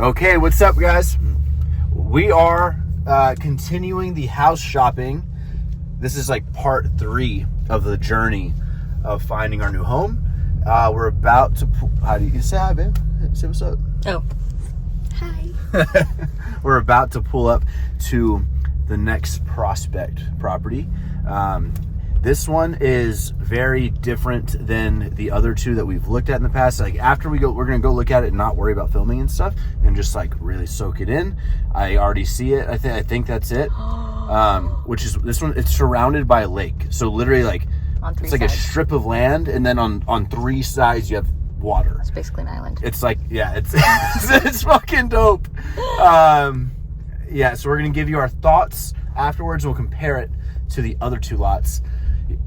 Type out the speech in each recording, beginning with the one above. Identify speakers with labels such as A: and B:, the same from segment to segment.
A: Okay, what's up, guys? We are continuing the house shopping. This is like part 3 of the journey of finding our new home. We're about to... How do you say hi, babe? Say what's up.
B: Oh. Hi.
A: We're about to pull up to the next prospect property. This one is very different than the other two that we've looked at in the past. Like after we're going to go look at it and not worry about filming and stuff and just like really soak it in. I already see it. I think that's it. Which is this one. It's surrounded by a lake. So literally like it's like sides. A strip of land, and then on 3 sides you have water.
B: It's basically an island.
A: It's like, yeah, it's fucking dope. Yeah, so we're going to give you our thoughts afterwards. We'll compare it to the other 2 lots.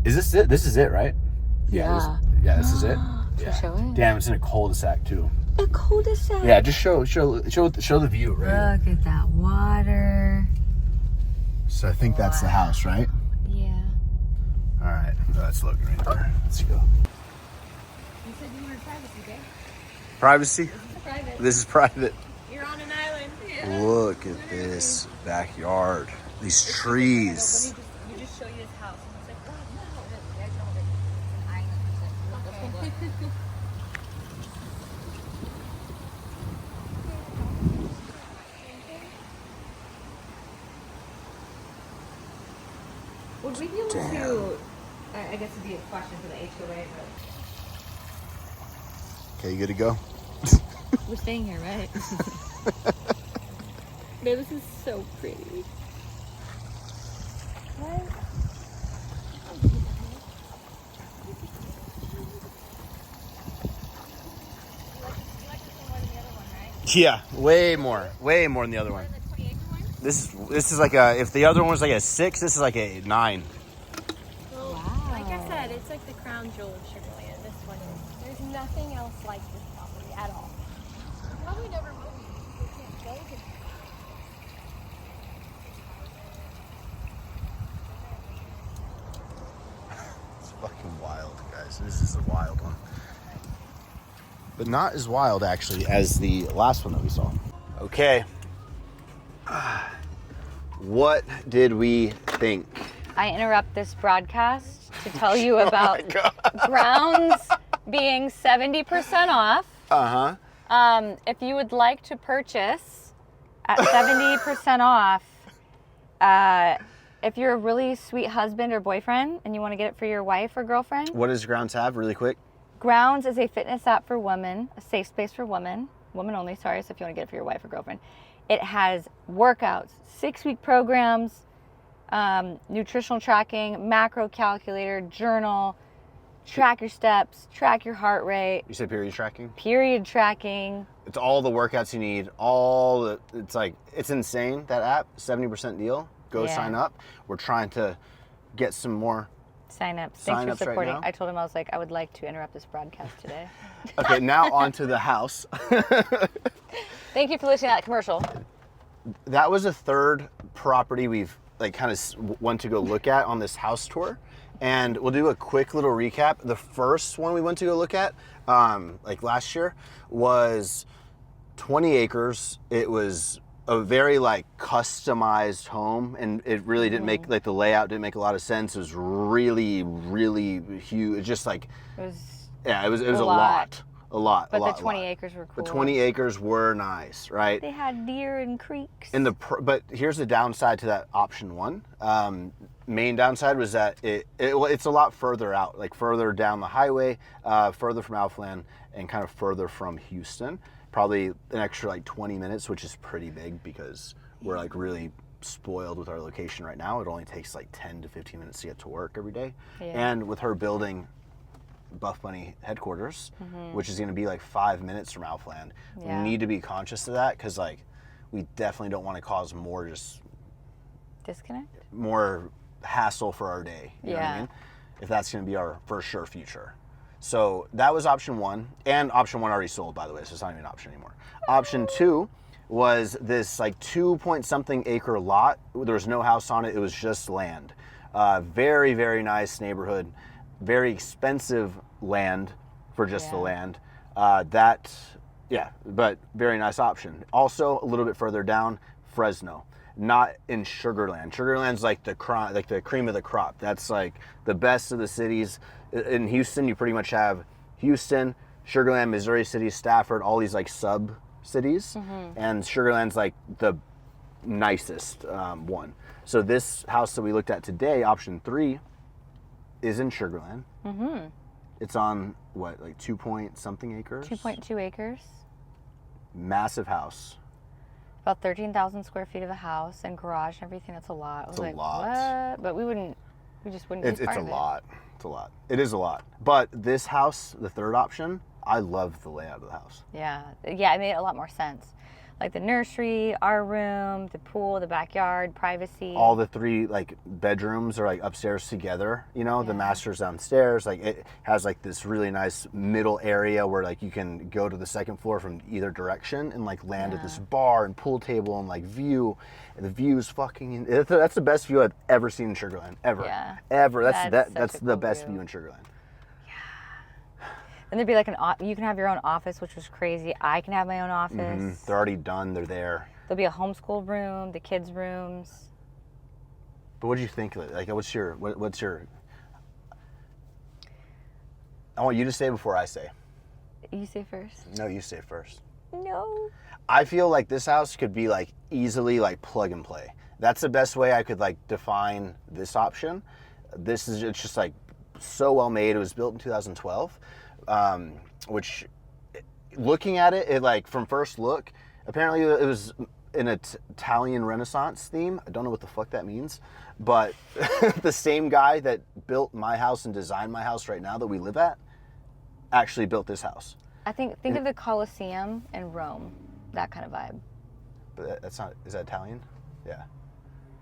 A: Is this it? This is it, right?
B: Yeah.
A: This is it. Yeah.
B: Show it.
A: Damn, it's in a cul-de-sac too.
B: A cul-de-sac.
A: Yeah, just show the view, right?
B: Look at that water.
A: So I think that's the house, right?
B: Yeah.
A: All right, that's looking right there. Let's go.
B: You said you wanted privacy, babe.
A: Privacy?
B: Private.
A: This is private.
B: You're on an island. Yeah.
A: Look at this backyard. These trees.
B: Let me just show you his house. It's like, oh, no. It's an island. Okay. Would we be able to, I guess it'd be a question for the HOA, but...
A: Okay, you good to go?
B: We're staying here, right? Babe, this is so pretty. What?
A: Yeah, way more than the other one. This is like a, if the other one was like a 6, this is like a 9.
C: Well,
B: Wow.
C: like I said, it's like the crown jewel of Sugarland. This one is. There's nothing else like this property at all. Probably never will be. We can't go to.
A: It's fucking wild, guys. This is a wild one. But not as wild, actually, as the last one that we saw. Okay. What did we think?
D: I interrupt this broadcast to tell you about grounds being 70% off.
A: Uh-huh.
D: If you would like to purchase at 70% off, if you're a really sweet husband or boyfriend and you want to get it for your wife or girlfriend.
A: What does Grounds have, really quick?
D: Grounds is a fitness app for women, a safe space for women only, sorry, so if you want to get it for your wife or girlfriend. It has workouts, 6-week programs, nutritional tracking, macro calculator, journal, track your steps, track your heart rate.
A: You said period tracking?
D: Period tracking.
A: It's all the workouts you need. It's insane, that app, 70% deal. Go sign up. We're trying to get some more
D: Sign-ups. Thanks for
A: sign-ups right
D: supporting.
A: now.
D: I told him, I was like, I would like to interrupt this broadcast today.
A: Okay, now on to the house.
D: Thank you for listening to that commercial.
A: That was a 3rd property we've like kind of went to go look at on this house tour, and we'll do a quick little recap. The first one we went to go look at, like last year, was 20 acres. It was a very like customized home, and it really didn't make like the layout didn't make a lot of sense. It was really huge. Just like
D: It was
A: it was a lot.
D: But
A: the
D: the 20 acres were cool.
A: The 20 acres were nice, right?
D: They had deer and creeks.
A: But here's the downside to that option 1. Main downside was that it's a lot further out, like further down the highway, further from Alphaland, and kind of further from Houston. Probably an extra like 20 minutes, which is pretty big because we're like really spoiled with our location right now. It only takes like 10 to 15 minutes to get to work every day. Yeah. And with her building Buff Bunny headquarters, which is going to be like 5 minutes from Alphaland. Yeah. We need to be conscious of that because like we definitely don't want to cause more more hassle for our day. You know what I mean? If that's going to be our for sure future. So that was option 1, and option 1 already sold, by the way, so it's not even an option anymore. Option 2 was this like 2-point-something acre lot. There was no house on it. It was just land. Very nice neighborhood. Very expensive land for just the land. That Yeah, but very nice option. Also, a little bit further down, Fresno. Not in Sugarland. Sugarland's like the cream of the crop. That's like the best of the cities. In Houston, you pretty much have Houston, Sugarland, Missouri City, Stafford, all these like sub cities, and Sugarland's like the nicest one. So this house that we looked at today, option 3, is in Sugarland. It's on what, like 2-point-something acres?
D: 2.2 acres.
A: Massive house.
D: About 13,000 square feet of a house and garage and everything. That's a lot. I was
A: It's a
D: like,
A: lot.
D: what? But we just wouldn't
A: It's
D: be part
A: a
D: of it.
A: lot. It's a lot. It is a lot. But this house, the third option, I love the layout of the house.
D: Yeah. Yeah, it made a lot more sense. Like the nursery, our room, the pool, the backyard, privacy.
A: All the 3 like bedrooms are like upstairs together, you know, the
D: Yeah.
A: master's downstairs. Like it has like this really nice middle area where like you can go to the second floor from either direction and like land at this bar and pool table and like view. And the view is fucking, that's the best view I've ever seen in Sugarland, ever.
D: Yeah.
A: Ever.
D: That's
A: That's
D: such a
A: the
D: cool
A: best
D: view.
A: view in Sugarland.
D: And there'd be like you can have your own office, which was crazy. I can have my own office.
A: They're already done. They're there.
D: There'll be a homeschool room, the kids' rooms.
A: But what do you think of it? Like, what's your? I want you to say before I say.
D: You say first.
A: No, you say first.
D: No.
A: I feel like this house could be like easily like plug and play. That's the best way I could like define this option. It's just like so well made. It was built in 2012, which looking at it like from first look, apparently it was an Italian Renaissance theme. I don't know what the fuck that means, but the same guy that built my house and designed my house right now that we live at actually built this house.
D: I think of the Colosseum in Rome, that kind of vibe.
A: But that's not, is that Italian? Yeah.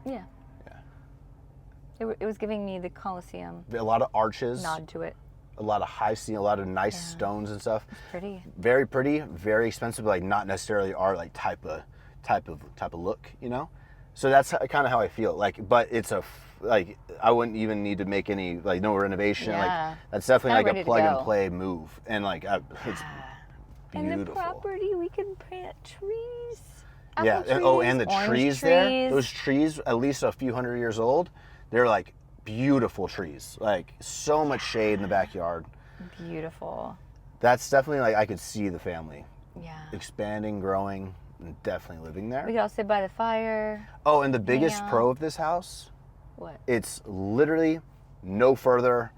D: Yeah.
A: Yeah.
D: It was giving me the Colosseum
A: A lot of arches,
D: nod to it.
A: a lot of high ceiling, a lot of nice stones and stuff.
D: Pretty.
A: Very pretty, very expensive, but like not necessarily our like type of look, you know? So that's kind of how I feel. Like, but it's like I wouldn't even need to make any like no renovation.
D: Yeah.
A: Like that's definitely
D: Kinda
A: like
D: ready
A: a
D: to
A: plug and
D: go.
A: play move, and like it's
D: And the
A: beautiful.
D: property, we can plant trees.
A: Yeah.
D: Apple
A: And the
D: orange
A: trees there. Those trees, at least a few hundred years old, they're like beautiful trees. Like so much shade in the backyard.
D: Beautiful.
A: That's definitely like I could see the family
D: Yeah.
A: expanding, growing, and definitely living there.
D: We could all sit by the fire.
A: Oh, and the biggest
D: out.
A: pro of this house,
D: What?
A: it's literally no further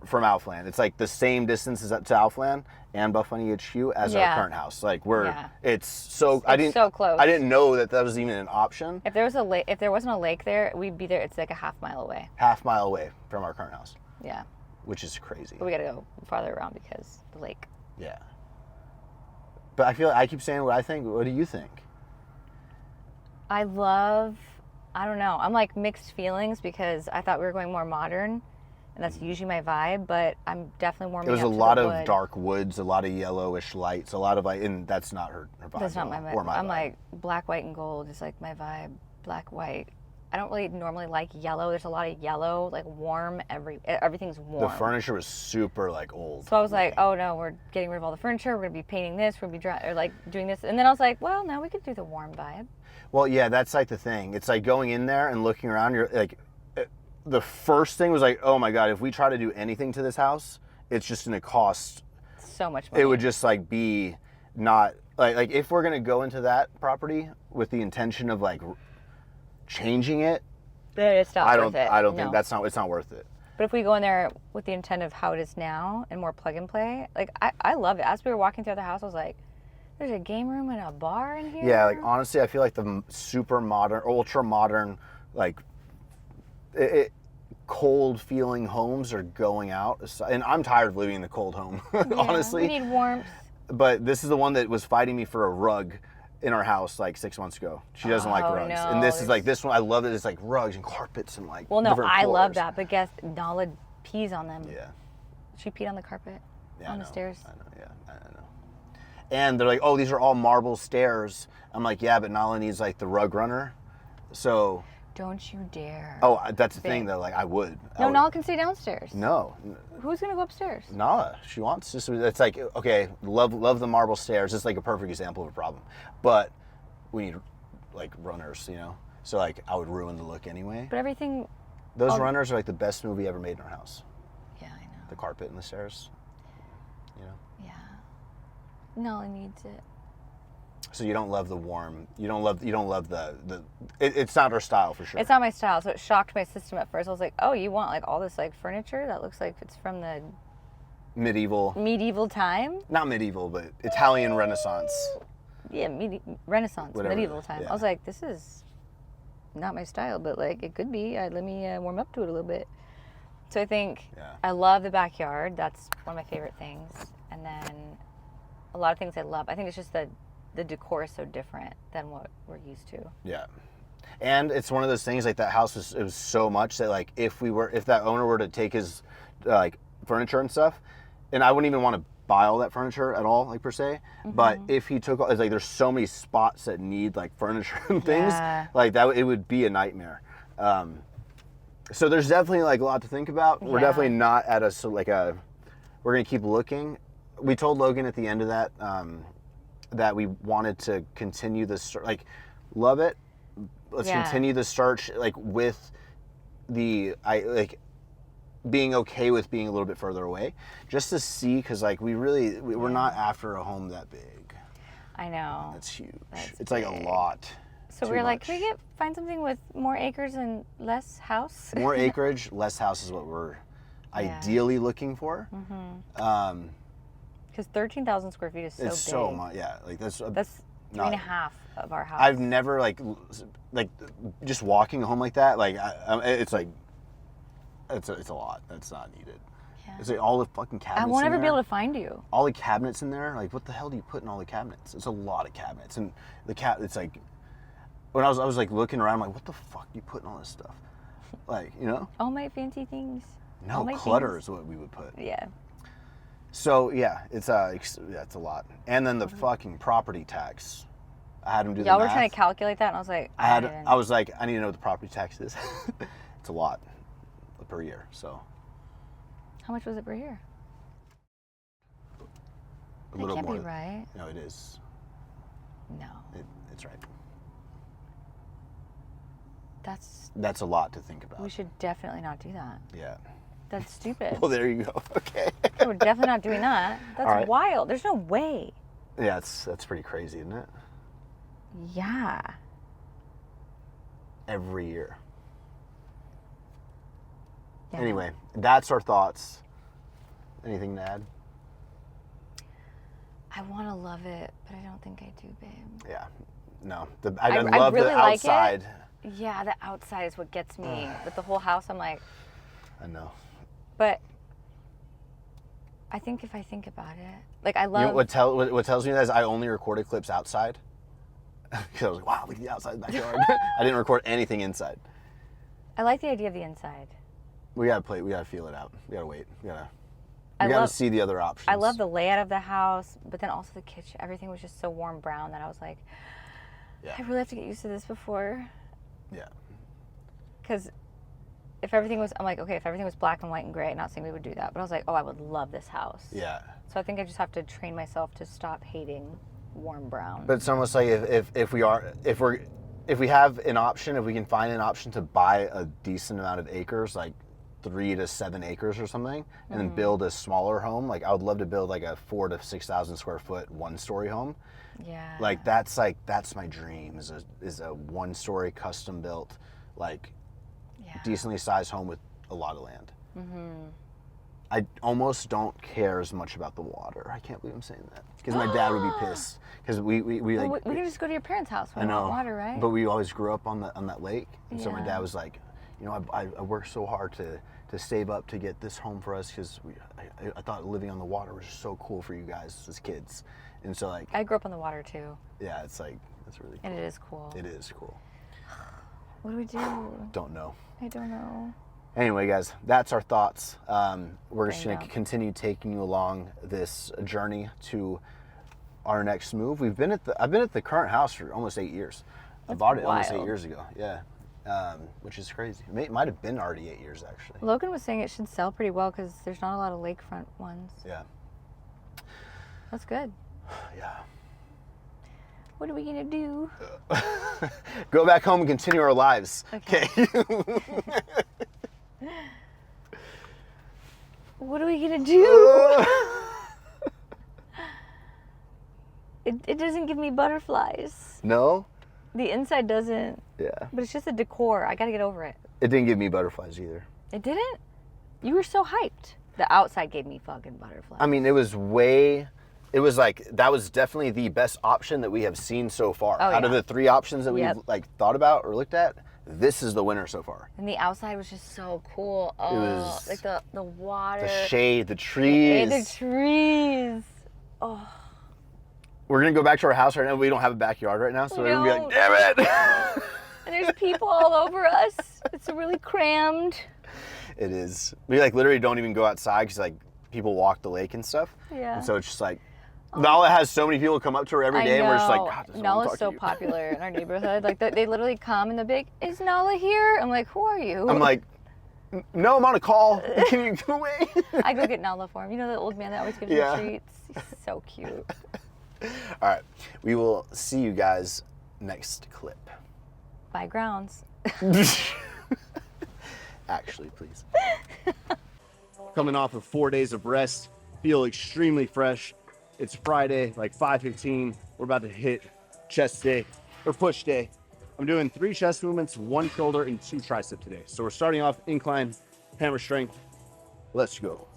A: from Outland. It's like the same distance as to Outland and Buff Bunny HQ as
D: Yeah.
A: our current house. Like
D: Yeah.
A: it's so
D: so close.
A: I didn't know that was even an option.
D: If there was if there wasn't a lake there, we'd be there. It's like a half mile away.
A: Half-mile away from our current house,
D: Yeah.
A: which is crazy.
D: But we gotta go farther around because the lake.
A: Yeah. But I feel like I keep saying what I think. What do you think?
D: I don't know. I'm like mixed feelings because I thought we were going more modern, and that's usually my vibe. But I'm definitely warming
A: There was
D: up
A: a
D: to
A: lot
D: the
A: of
D: wood.
A: dark woods, a lot of yellowish lights, a lot of like, and that's not her vibe.
D: That's not
A: at
D: my
A: all, or
D: vibe.
A: my
D: I'm
A: vibe.
D: like black, white, and gold is like my vibe. Black, white. I don't really normally like yellow. There's a lot of yellow, like warm. Everything's warm.
A: The furniture was super like old.
D: So I was like, oh no, we're getting rid of all the furniture. We're gonna be painting this. We're gonna be or like doing this. And then I was like, well, no, we could do the warm vibe.
A: Well, yeah, that's like the thing. It's like going in there and looking around. You're like, the first thing was like, oh my god, if we try to do anything to this house, it's just gonna cost.
D: So much money.
A: It would just like be not like if we're gonna go into that property with the intention of like changing it.
D: It's not worth it.
A: I don't
D: No.
A: think it's not worth it.
D: But if we go in there with the intent of how it is now and more plug and play, like I love it. As we were walking through the house, I was like, there's a game room and a bar in here.
A: Yeah, like honestly, I feel like the super modern, ultra modern, like cold feeling homes are going out, and I'm tired of living in the cold home,
D: Yeah,
A: honestly.
D: we need warmth.
A: But this is the one that was fighting me for a rug in our house like 6 months ago. She doesn't like
D: Oh,
A: rugs,
D: no,
A: and this is like this one. I love it. It's like rugs and carpets and like.
D: Well, no,
A: different
D: I love
A: floors.
D: that. But guess Nala pees on them.
A: Yeah.
D: She peed on the carpet
A: Yeah,
D: on the
A: I know,
D: stairs.
A: I know, yeah, I know. And they're like, oh, these are all marble stairs. I'm like, yeah, but Nala needs like the rug runner. So
D: Don't you dare.
A: Oh, that's the
D: Big.
A: thing though. Like I would.
D: No, Nala can stay downstairs.
A: No.
D: Who's gonna go upstairs?
A: Nala, she wants. Just it's like okay, love the marble stairs. It's like a perfect example of a problem, but we need like runners, you know. So like I would ruin the look anyway.
D: But everything.
A: Those runners are like the best movie ever made in our house.
D: Yeah, I know.
A: The carpet and the stairs. You know.
D: Yeah. Nala needs it.
A: So you don't love the warm. You don't love the. It's not our style for sure.
D: It's not my style, so it shocked my system at first. I was like, "Oh, you want like all this like furniture that looks like it's from the medieval time?"
A: Not medieval, but Italian Renaissance.
D: Yeah, Renaissance,
A: Whatever,
D: medieval time.
A: yeah.
D: I was like, "This is not my style, but like it could be. Let me warm up to it a little bit." So I think I love the backyard. That's one of my favorite things. And then a lot of things I love. I think it's just the decor is so different than what we're used to.
A: Yeah. And it's one of those things like that house was so much that like if that owner were to take his like furniture and stuff, and I wouldn't even want to buy all that furniture at all like per se, but if he took it's like there's so many spots that need like furniture and things like that it would be a nightmare. So there's definitely like a lot to think about. We're definitely not at we're gonna keep looking. We told Logan at the end of that that we wanted to continue this, like, love it. Let's continue the search, like, with being okay with being a little bit further away, just to see, because, like, we're not after a home that big.
D: I know.
A: That's huge.
D: big.
A: It's like a lot.
D: So we're like, can we find something with more acres and less house?
A: More acreage, less house is what we're ideally looking for.
D: Because 13,000 square feet is so big.
A: It's so much, yeah. Like that's
D: 3.5 of our house.
A: I've never like just walking home like that. Like it's like it's a lot. That's not needed. Yeah. It's like all the fucking cabinets.
D: I won't ever
A: in
D: be
A: there.
D: able to find you.
A: All the cabinets in there. Like what the hell do you put in all the cabinets? It's a lot of cabinets, and it's like when I was like looking around, I'm like, what the fuck do you put in all this stuff? Like
D: All my fancy things.
A: No, clutter is what we would put.
D: Yeah.
A: So yeah, it's a lot, and then the fucking property tax. I had him do the
D: Y'all
A: math.
D: were trying to calculate that, and I was like,
A: I was like, I need to know what the property tax is. It's a lot per year. So.
D: How much was it per year?
A: A little
D: can't
A: more.
D: be right.
A: No, it is.
D: No.
A: It's right.
D: That's
A: a lot to think about.
D: We should definitely not do that.
A: Yeah.
D: That's stupid.
A: Well, there you go. Okay.
D: We're definitely not doing that. That's wild. There's no way.
A: Yeah, that's pretty crazy, isn't it?
D: Yeah.
A: Every year.
D: Yeah.
A: Anyway, that's our thoughts. Anything to add?
D: I want to love it, but I don't think I do, babe.
A: Yeah. No. I love
D: I really
A: the
D: like
A: outside.
D: It. Yeah, the outside is what gets me. With the whole house, I'm like...
A: I know.
D: But I think if I think about it, like I love...
A: what tells me that is I only recorded clips outside. Because I was like, wow, look at the outside backyard. I didn't record anything inside.
D: I like the idea of the inside.
A: We gotta feel it out. We gotta wait. We gotta see the other options.
D: I love the layout of the house, but then also the kitchen. Everything was just so warm brown that I was like, I really have to get used to this before.
A: Yeah.
D: Because if everything was black and white and gray, not saying we would do that, but I was like, I would love this house.
A: Yeah.
D: So I think I just have to train myself to stop hating warm brown.
A: But it's almost like if we have an option, if we can find an option to buy a decent amount of acres, like 3 to 7 acres or something, and then build a smaller home. Like I would love to build like a 4,000 to 6,000 square foot 1-story home.
D: Yeah.
A: That's my dream is a 1-story custom built, like decently sized home with a lot of land. Mm-hmm. I almost don't care as much about the water. I can't believe I'm saying that because my dad would be pissed because we
D: can just go to your parents' house when we want water, right?
A: But we always grew up on that lake, and so my dad was like, I worked so hard to save up to get this home for us because I thought living on the water was so cool for you guys as kids, and so like
D: I grew up on the water too.
A: Yeah, it's like that's really cool.
D: And it is cool.
A: It is cool.
D: What do we do?
A: Don't know.
D: I don't know.
A: Anyway, guys, that's our thoughts. We're just going to continue taking you along this journey to our next move. I've been at the current house for almost 8 years. I bought it almost 8 years ago. Yeah. which is crazy. It might have been already 8 years, actually.
D: Logan was saying it should sell pretty well because there's not a lot of lakefront ones.
A: Yeah.
D: That's good.
A: Yeah.
D: What are we gonna do?
A: Go back home and continue our lives. Okay.
D: What are we gonna do? It doesn't give me butterflies.
A: No?
D: The inside doesn't.
A: Yeah.
D: But it's just a decor. I gotta get over it.
A: It didn't give me butterflies either.
D: It didn't? You were so hyped. The outside gave me fucking butterflies.
A: I mean, that was definitely the best option that we have seen so far.
D: Oh,
A: Out of
D: yeah.
A: the 3 options that we've thought about or looked at, this is the winner so far.
D: And the outside was just so cool. Oh,
A: was
D: like the water.
A: The shade, the trees.
D: The trees. Oh.
A: We're gonna go back to our house right now. We don't have a backyard right now, so we're gonna be like, damn it!
D: And there's people all over us. It's really crammed.
A: It is. We literally don't even go outside because people walk the lake and stuff.
D: Yeah.
A: And so it's just Nala has so many people come up to her every day, and we're just like, God, does someone
D: Nala's
A: talk
D: so
A: to you?
D: popular in our neighborhood. They literally come and they're big, is Nala here? I'm like, who are you?
A: I'm like, no, I'm on a call. Can you go away?
D: I go get Nala for him. You know the old man that always gives me treats? He's so cute.
A: All right. We will see you guys next clip.
D: Bye, grounds.
A: Actually, please.
E: Coming off of 4 days of rest, feel extremely fresh. It's Friday, 5:15. We're about to hit chest day or push day. I'm doing 3 chest movements, 1 shoulder, and 2 tricep today. So we're starting off incline, hammer strength. Let's go.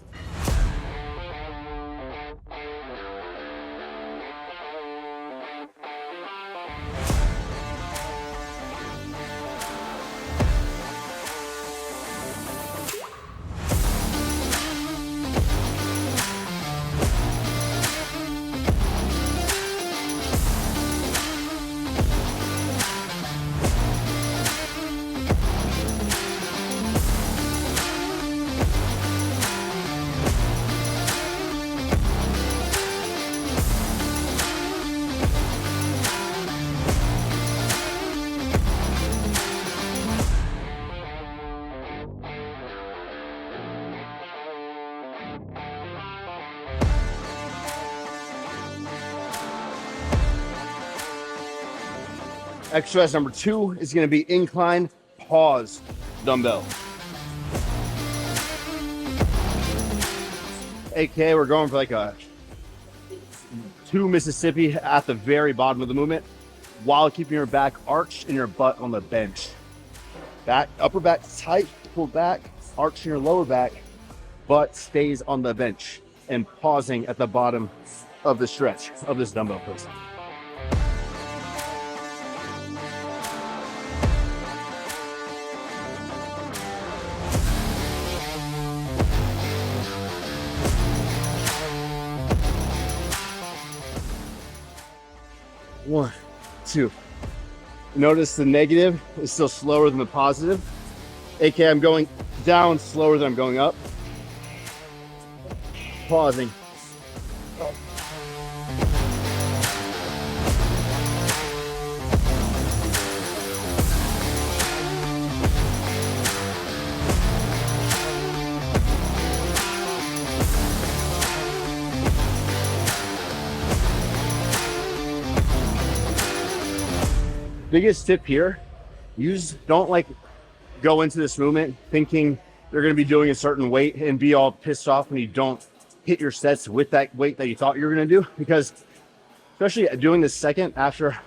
E: Exercise number 2 is going to be incline pause dumbbell. AKA, we're going for a 2 Mississippi at the very bottom of the movement while keeping your back arched and your butt on the bench. Back, upper back tight, pull back, arching your lower back, butt stays on the bench and pausing at the bottom of the stretch of this dumbbell, please. One, 2. Notice the negative is still slower than the positive. AKA, I'm going down slower than I'm going up. Pausing. Biggest tip here, don't go into this movement thinking you're going to be doing a certain weight and be all pissed off when you don't hit your sets with that weight that you thought you were going to do, because especially doing this second after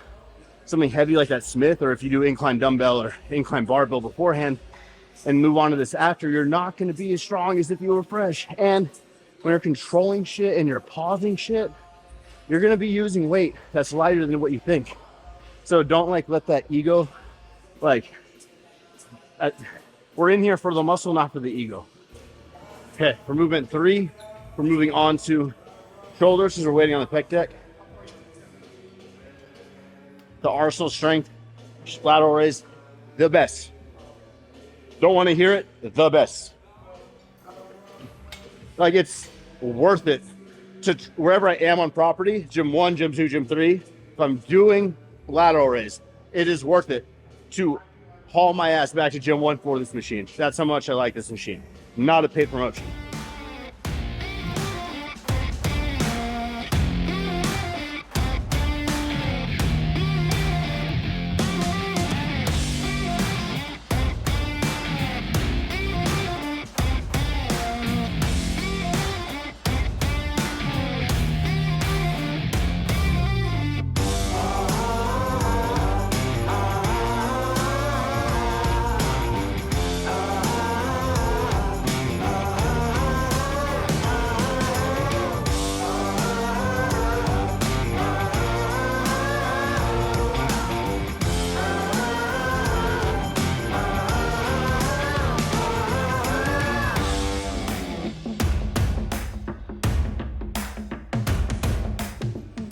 E: something heavy like that Smith, or if you do incline dumbbell or incline barbell beforehand and move on to this after, you're not going to be as strong as if you were fresh. And when you're controlling shit and you're pausing shit, you're going to be using weight that's lighter than what you think. So don't let that ego, we're in here for the muscle, not for the ego. Okay, for movement 3, we're moving on to shoulders as we're waiting on the pec deck. The Arsenal strength, lateral raise, the best. Don't want to hear it, the best. It's worth it to wherever I am on property, gym 1, gym 2, gym 3, if I'm doing lateral raise, it is worth it to haul my ass back to gym 1 for this machine. That's how much I like this machine. Not a paid promotion.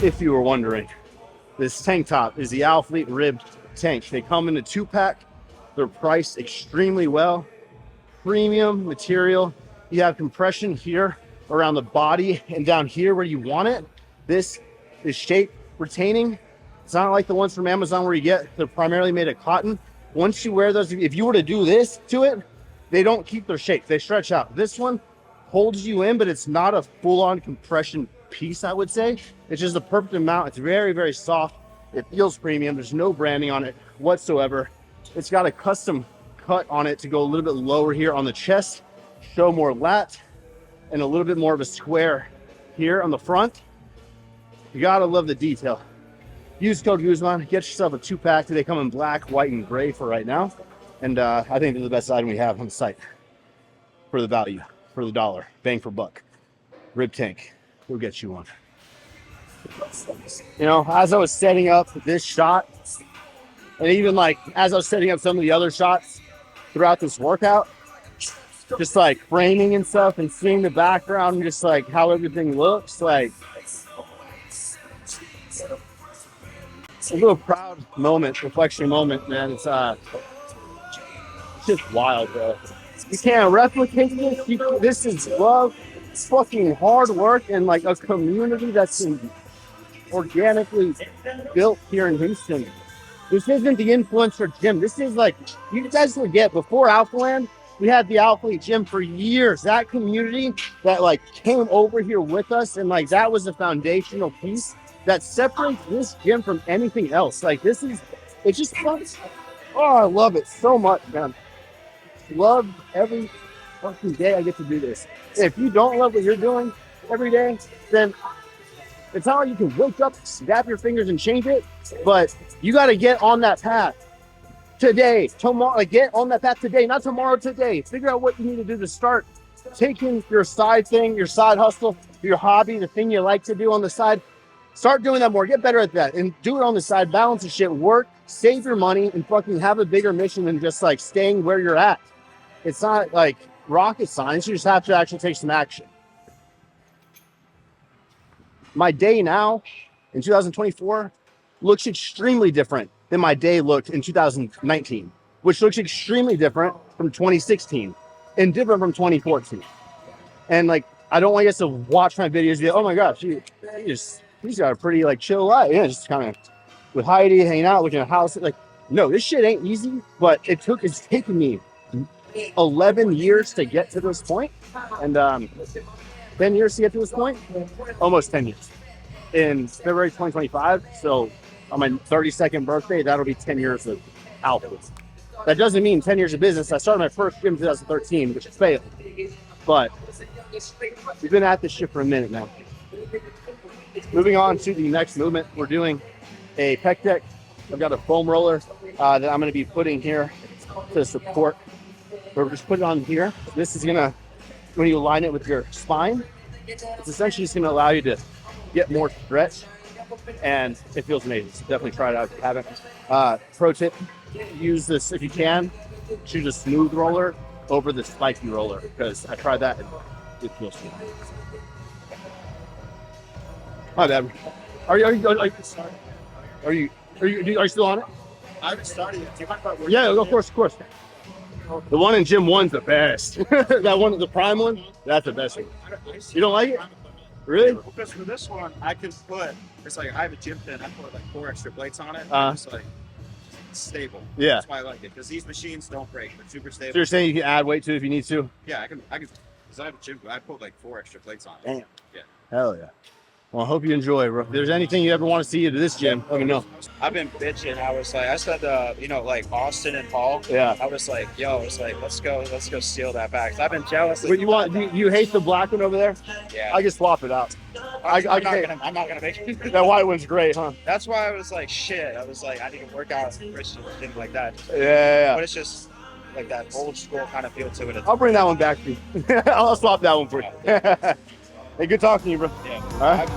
E: If you were wondering, this tank top is the Alphalete ribbed tank. They come in a 2-pack. They're priced extremely well. Premium material. You have compression here around the body and down here where you want it. This is shape retaining. It's not like the ones from Amazon where they're primarily made of cotton. Once you wear those, if you were to do this to it, they don't keep their shape. They stretch out. This one holds you in, but it's not a full-on compression piece, I would say. It's just the perfect amount. It's very, very soft. It feels premium. There's no branding on it whatsoever. It's got a custom cut on it to go a little bit lower here on the chest, show more lat, and a little bit more of a square here on the front. You gotta love the detail. Use code Guzman, get yourself a 2-pack. They come in black, white, and gray for right now. And I think they're the best item we have on the site for the value, for the dollar, bang for buck. Rib tank, we'll get you one. You know, as I was setting up this shot, and even like as I was setting up some of the other shots throughout this workout, just like framing and stuff and seeing the background and just like how everything looks, like a little proud moment, reflection moment, man. It's just wild, bro. You can't replicate this. This is love. It's fucking hard work and like a community that's organically built here in Houston. This isn't the influencer gym. This is like, you guys forget, before Alphaland, we had the Alphalete gym for years. That community that like came over here with us, and like that was the foundational piece that separates this gym from anything else. Like this is, it's just fun. Oh, I love it so much, man. Love every fucking day I get to do this. If you don't love what you're doing every day, then it's not like you can wake up, snap your fingers and change it, but you got to get on that path today, tomorrow. Like get on that path today, not tomorrow, today. Figure out what you need to do to start taking your side thing, your side hustle, your hobby, the thing you like to do on the side. Start doing that more. Get better at that and do it on the side. Balance the shit. Work, save your money, and fucking have a bigger mission than just like staying where you're at. It's not like rocket science. You just have to actually take some action. My day now in 2024 looks extremely different than my day looked in 2019, which looks extremely different from 2016 and different from 2014. And like, I don't want you guys to watch my videos and be like, oh my gosh, he's got a pretty like chill life. Yeah, just kind of with Heidi hanging out, looking at a house. Like, no, this shit ain't easy, but it's taken me 11 years to get to this point. And 10 years to get to this point, almost 10 years. In February 2025, so on my 32nd birthday, that'll be 10 years of Alpha. That doesn't mean 10 years of business. I started my first gym in 2013, which failed. But we've been at this shit for a minute now. Moving on to the next movement, we're doing a pec deck. I've got a foam roller that I'm going to be putting here to support. We're just put it on here. This is going to, when you align it with your spine, it's essentially just going to allow you to get more stretch, and it feels amazing. So definitely try it out if you haven't. Pro tip, use this if you can. Choose a smooth roller over the spiky roller, because I tried that and it feels good. My bad. Are you still on it?
F: I haven't started yet. Do you mind if I work?
E: Yeah, of course. The one in Gym 1's the best. That one, the prime one, that's the best one. You don't like it? Really?
F: Because for this one, I can put, it's like I have a gym pin, I put like 4 extra plates on it. It's like, stable.
E: Yeah.
F: That's why I like it, because these machines don't break. They're super stable.
E: So you're saying you can add weight to it if you need to?
F: Yeah, I can, because I have a gym, I put like 4 extra plates on it.
E: Damn.
F: Yeah.
E: Hell yeah. Well, I hope you enjoy, bro. If there's anything you ever want to see at this gym, let me know.
F: I've been bitching. I was like, I said, like Austin and Paul.
E: Yeah.
F: I was like, let's go steal that back. 'Cause I've been jealous.
E: But you hate the black one over there?
F: Yeah.
E: I can swap it out.
F: I'm not gonna make it.
E: That white one's great, huh?
F: That's why I was like, shit. I was like, I need to work out in Christian gym like that.
E: Yeah.
F: But it's just like that old school kind of feel to it.
E: I'll bring that one back to you. I'll swap that one for you. Hey, good talking to you, bro.
F: Yeah.
E: All right.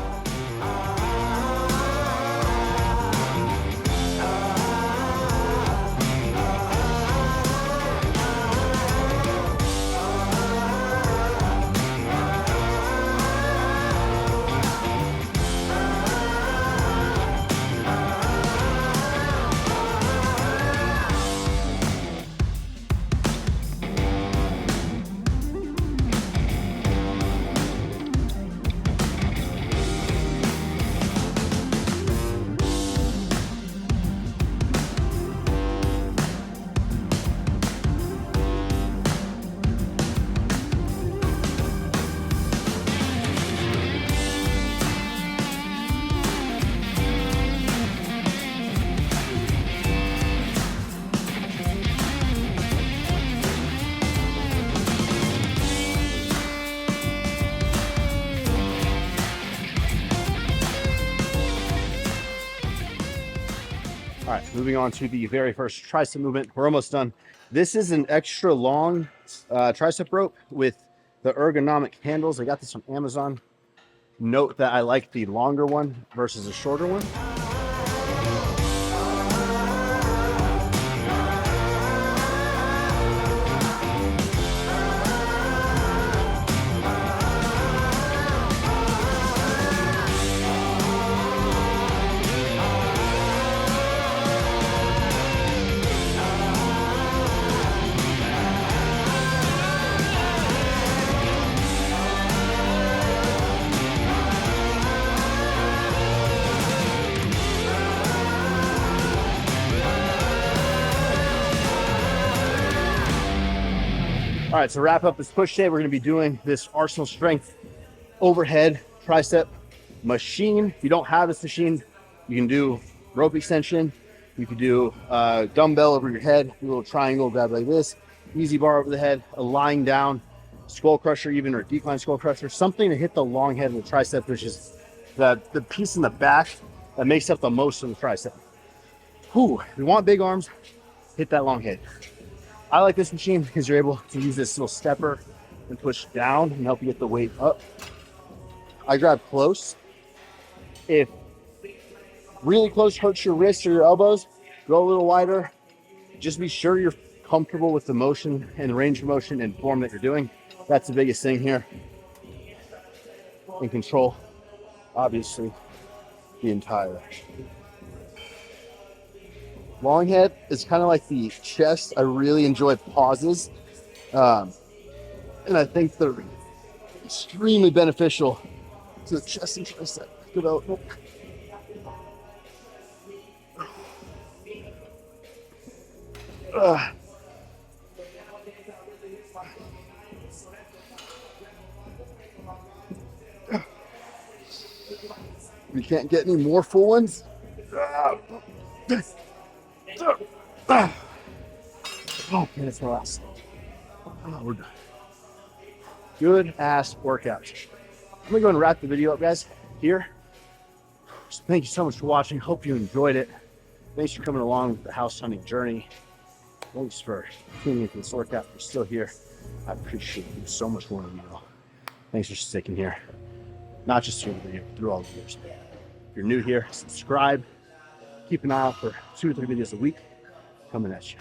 E: All right, moving on to the very first tricep movement. We're almost done. This is an extra long tricep rope with the ergonomic handles. I got this on Amazon. Note that I like the longer one versus the shorter one. All right, to wrap up this push day, we're gonna be doing this Arsenal Strength overhead tricep machine. If you don't have this machine, you can do rope extension. You can do dumbbell over your head, do a little triangle grab like this, easy bar over the head, a lying down skull crusher even, or decline skull crusher, something to hit the long head of the tricep, which is the piece in the back that makes up the most of the tricep. Whew, if you want big arms, hit that long head. I like this machine because you're able to use this little stepper and push down and help you get the weight up. I grab close. If really close hurts your wrists or your elbows, go a little wider. Just be sure you're comfortable with the motion and the range of motion and form that you're doing. That's the biggest thing here. And control, obviously, the entire long head is kind of like the chest. I really enjoy pauses. And I think they're extremely beneficial to the chest and tricep development. We can't get any more full ones. Okay, that's my last. We're done. Good ass workout. I'm gonna go and wrap the video up, guys, here. So thank you so much for watching. Hope you enjoyed it. Thanks for coming along with the house hunting journey. Thanks for tuning into this workout. If you're still here, I appreciate you so much more than you know. Thanks for sticking here. Not just through the video, through all the years. If you're new here, subscribe. Keep an eye out for 2 or 3 videos a week coming at you.